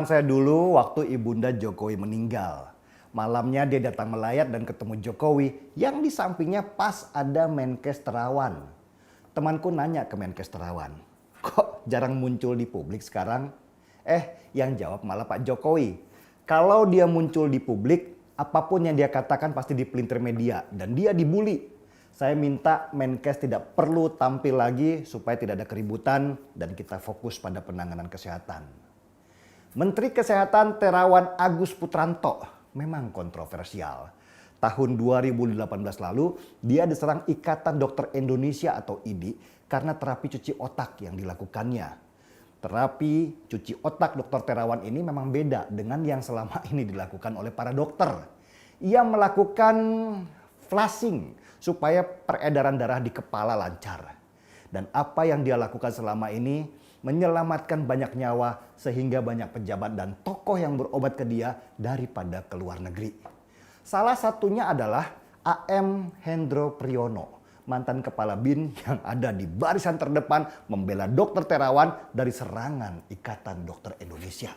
Saya dulu waktu Ibunda Jokowi meninggal. Malamnya dia datang melayat dan ketemu Jokowi yang di sampingnya pas ada Menkes Terawan. Temanku nanya ke Menkes Terawan, kok jarang muncul di publik sekarang? Yang jawab malah Pak Jokowi. Kalau dia muncul di publik, apapun yang dia katakan pasti dipelintir media dan dia dibully. Saya minta Menkes tidak perlu tampil lagi supaya tidak ada keributan dan kita fokus pada penanganan kesehatan. Menteri Kesehatan Terawan Agus Putranto memang kontroversial. Tahun 2018 lalu dia diserang Ikatan Dokter Indonesia atau IDI karena terapi cuci otak yang dilakukannya. Terapi cuci otak Dr. Terawan ini memang beda dengan yang selama ini dilakukan oleh para dokter. Ia melakukan flushing supaya peredaran darah di kepala lancar. Dan apa yang dia lakukan selama ini menyelamatkan banyak nyawa sehingga banyak pejabat dan tokoh yang berobat ke dia daripada ke luar negeri. Salah satunya adalah AM Hendro Priyono, mantan kepala BIN yang ada di barisan terdepan membela Dr. Terawan dari serangan Ikatan Dokter Indonesia.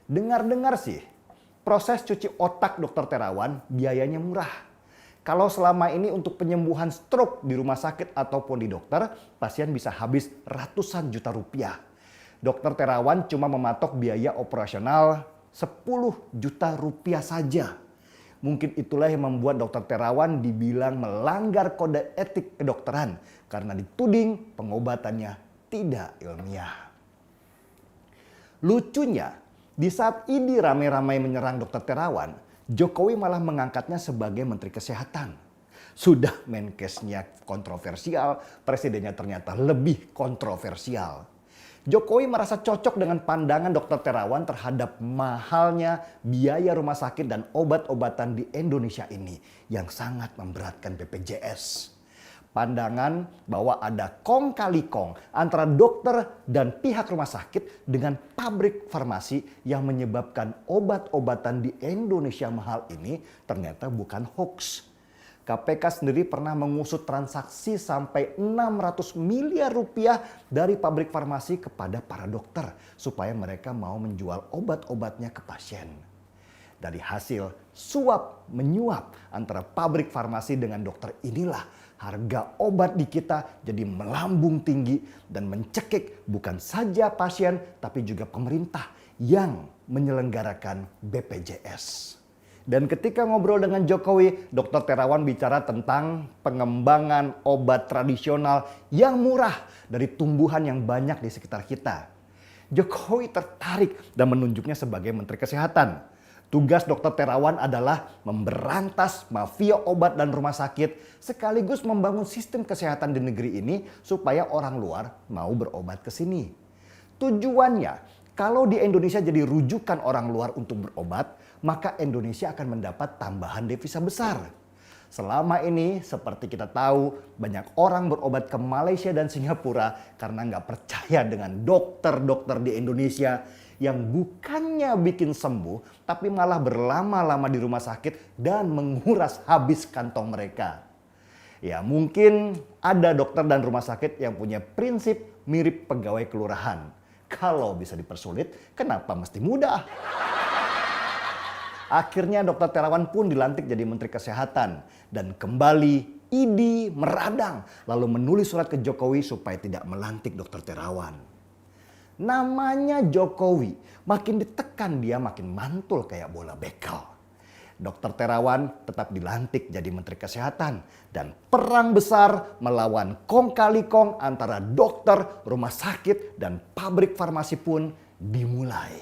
Dengar-dengar sih, proses cuci otak Dr. Terawan biayanya murah. Kalau selama ini untuk penyembuhan stroke di rumah sakit ataupun di dokter, pasien bisa habis ratusan juta rupiah. Dokter Terawan cuma mematok biaya operasional 10 juta rupiah saja. Mungkin itulah yang membuat Dokter Terawan dibilang melanggar kode etik kedokteran karena dituding pengobatannya tidak ilmiah. Lucunya, di saat IDI ramai-ramai menyerang Dokter Terawan, Jokowi malah mengangkatnya sebagai Menteri Kesehatan. Sudah Menkesnya kontroversial, presidennya ternyata lebih kontroversial. Jokowi merasa cocok dengan pandangan Dr. Terawan terhadap mahalnya biaya rumah sakit dan obat-obatan di Indonesia ini yang sangat memberatkan BPJS. Pandangan bahwa ada kong kali kong antara dokter dan pihak rumah sakit dengan pabrik farmasi yang menyebabkan obat-obatan di Indonesia mahal ini ternyata bukan hoax. KPK sendiri pernah mengusut transaksi sampai 600 miliar rupiah dari pabrik farmasi kepada para dokter supaya mereka mau menjual obat-obatnya ke pasien. Dari hasil suap menyuap antara pabrik farmasi dengan dokter inilah harga obat di kita jadi melambung tinggi dan mencekik bukan saja pasien tapi juga pemerintah yang menyelenggarakan BPJS. Dan ketika ngobrol dengan Jokowi, Dr. Terawan bicara tentang pengembangan obat tradisional yang murah dari tumbuhan yang banyak di sekitar kita. Jokowi tertarik dan menunjuknya sebagai Menteri Kesehatan. Tugas Dr. Terawan adalah memberantas mafia obat dan rumah sakit sekaligus membangun sistem kesehatan di negeri ini supaya orang luar mau berobat ke sini. Tujuannya, kalau di Indonesia jadi rujukan orang luar untuk berobat, maka Indonesia akan mendapat tambahan devisa besar. Selama ini seperti kita tahu banyak orang berobat ke Malaysia dan Singapura karena nggak percaya dengan dokter-dokter di Indonesia yang bukannya bikin sembuh tapi malah berlama-lama di rumah sakit dan menguras habis kantong mereka. Ya mungkin ada dokter dan rumah sakit yang punya prinsip mirip pegawai kelurahan. Kalau bisa dipersulit, kenapa mesti mudah? Akhirnya Dr. Terawan pun dilantik jadi Menteri Kesehatan dan kembali IDI meradang lalu menulis surat ke Jokowi supaya tidak melantik Dr. Terawan. Namanya Jokowi, makin ditekan dia makin mantul kayak bola bekel. Dr. Terawan tetap dilantik jadi Menteri Kesehatan dan perang besar melawan kong kali kong antara dokter, rumah sakit dan pabrik farmasi pun dimulai.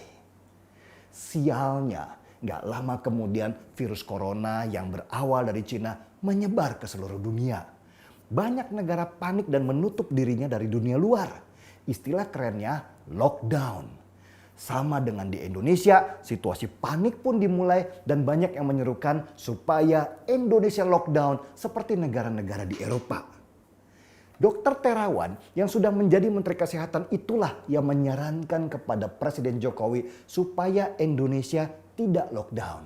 Sialnya, gak lama kemudian virus corona yang berawal dari Cina menyebar ke seluruh dunia. Banyak negara panik dan menutup dirinya dari dunia luar. Istilah kerennya lockdown. Sama dengan di Indonesia, situasi panik pun dimulai dan banyak yang menyerukan supaya Indonesia lockdown seperti negara-negara di Eropa. Dr. Terawan yang sudah menjadi Menteri Kesehatan itulah yang menyarankan kepada Presiden Jokowi supaya Indonesia tidak lockdown.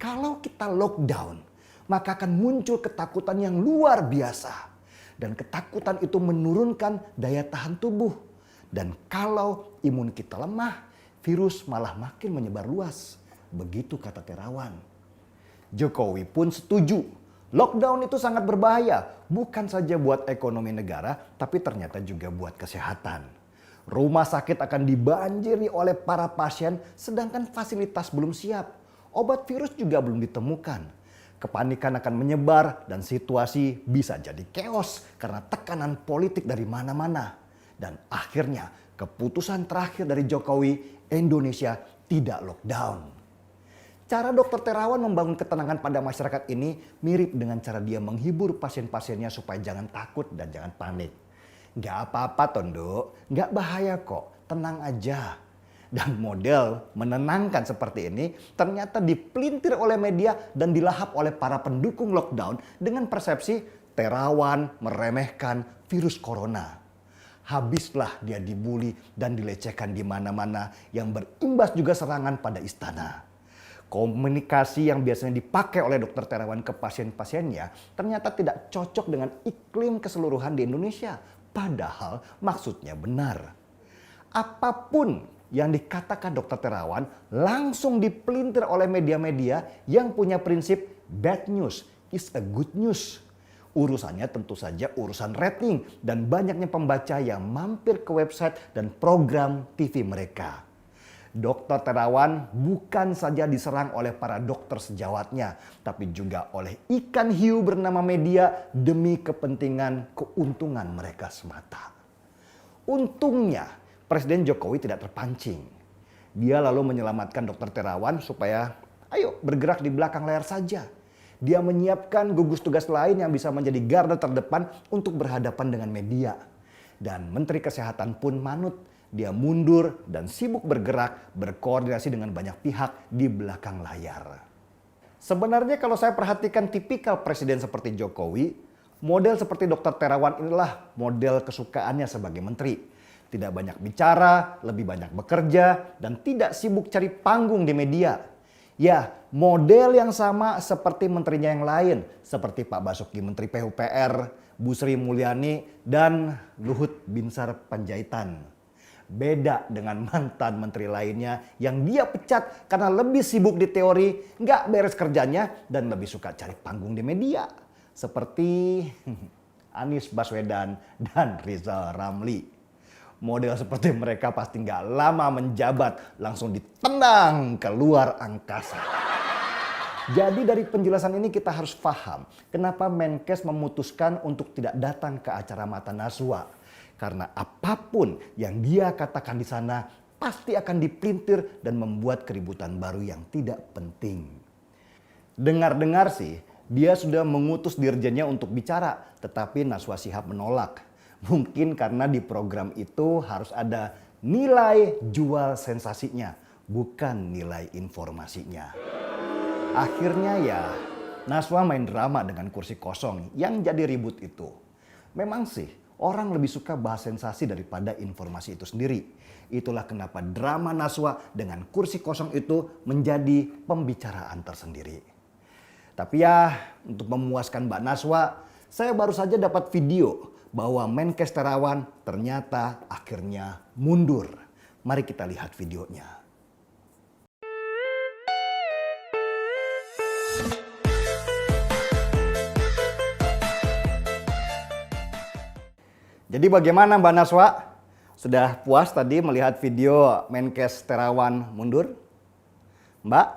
Kalau kita lockdown, maka akan muncul ketakutan yang luar biasa. Dan ketakutan itu menurunkan daya tahan tubuh. Dan kalau imun kita lemah, virus malah makin menyebar luas. Begitu kata Terawan. Jokowi pun setuju. Lockdown itu sangat berbahaya, bukan saja buat ekonomi negara, tapi ternyata juga buat kesehatan. Rumah sakit akan dibanjiri oleh para pasien, sedangkan fasilitas belum siap. Obat virus juga belum ditemukan. Kepanikan akan menyebar dan situasi bisa jadi chaos karena tekanan politik dari mana-mana. Dan akhirnya keputusan terakhir dari Jokowi, Indonesia tidak lockdown. Cara Dr. Terawan membangun ketenangan pada masyarakat ini mirip dengan cara dia menghibur pasien-pasiennya supaya jangan takut dan jangan panik. Gak apa-apa Tondo, gak bahaya kok, tenang aja. Dan model menenangkan seperti ini ternyata dipelintir oleh media dan dilahap oleh para pendukung lockdown dengan persepsi Terawan meremehkan virus corona. Habislah dia dibully dan dilecehkan di mana-mana yang berimbas juga serangan pada istana. Komunikasi yang biasanya dipakai oleh Dr. Terawan ke pasien-pasiennya ternyata tidak cocok dengan iklim keseluruhan di Indonesia. Padahal maksudnya benar. Apapun yang dikatakan Dr. Terawan langsung dipelintir oleh media-media yang punya prinsip bad news is a good news. Urusannya tentu saja urusan rating dan banyaknya pembaca yang mampir ke website dan program TV mereka. Dr. Terawan bukan saja diserang oleh para dokter sejawatnya, tapi juga oleh ikan hiu bernama media demi kepentingan keuntungan mereka semata. Untungnya Presiden Jokowi tidak terpancing. Dia lalu menyelamatkan Dr. Terawan supaya ayo bergerak di belakang layar saja. Dia menyiapkan gugus tugas lain yang bisa menjadi garda terdepan untuk berhadapan dengan media. Dan Menteri Kesehatan pun manut. Dia mundur dan sibuk bergerak, berkoordinasi dengan banyak pihak di belakang layar. Sebenarnya kalau saya perhatikan tipikal presiden seperti Jokowi, model seperti Dr. Terawan inilah model kesukaannya sebagai menteri. Tidak banyak bicara, lebih banyak bekerja, dan tidak sibuk cari panggung di media. Ya, model yang sama seperti menterinya yang lain, seperti Pak Basuki Menteri PUPR, Bu Sri Mulyani, dan Luhut Binsar Panjaitan. Beda dengan mantan menteri lainnya yang dia pecat karena lebih sibuk di teori, nggak beres kerjanya, dan lebih suka cari panggung di media. Seperti Anies Baswedan dan Rizal Ramli. Model seperti mereka pasti nggak lama menjabat, langsung ditendang keluar angkasa. Jadi dari penjelasan ini kita harus paham kenapa Menkes memutuskan untuk tidak datang ke acara Mata Najwa. Karena apapun yang dia katakan di sana pasti akan dipelintir dan membuat keributan baru yang tidak penting. Dengar-dengar sih dia sudah mengutus dirjennya untuk bicara, tetapi Najwa Shihab menolak. Mungkin karena di program itu harus ada nilai jual sensasinya, bukan nilai informasinya. Akhirnya ya Najwa main drama dengan kursi kosong yang jadi ribut itu. Memang sih orang lebih suka bahas sensasi daripada informasi itu sendiri. Itulah kenapa drama Najwa dengan kursi kosong itu menjadi pembicaraan tersendiri. Tapi ya untuk memuaskan Mbak Najwa, saya baru saja dapat video bahwa Menkes Terawan ternyata akhirnya mundur. Mari kita lihat videonya. Jadi bagaimana Mbak Najwa? Sudah puas tadi melihat video Menkes Terawan mundur? Mbak?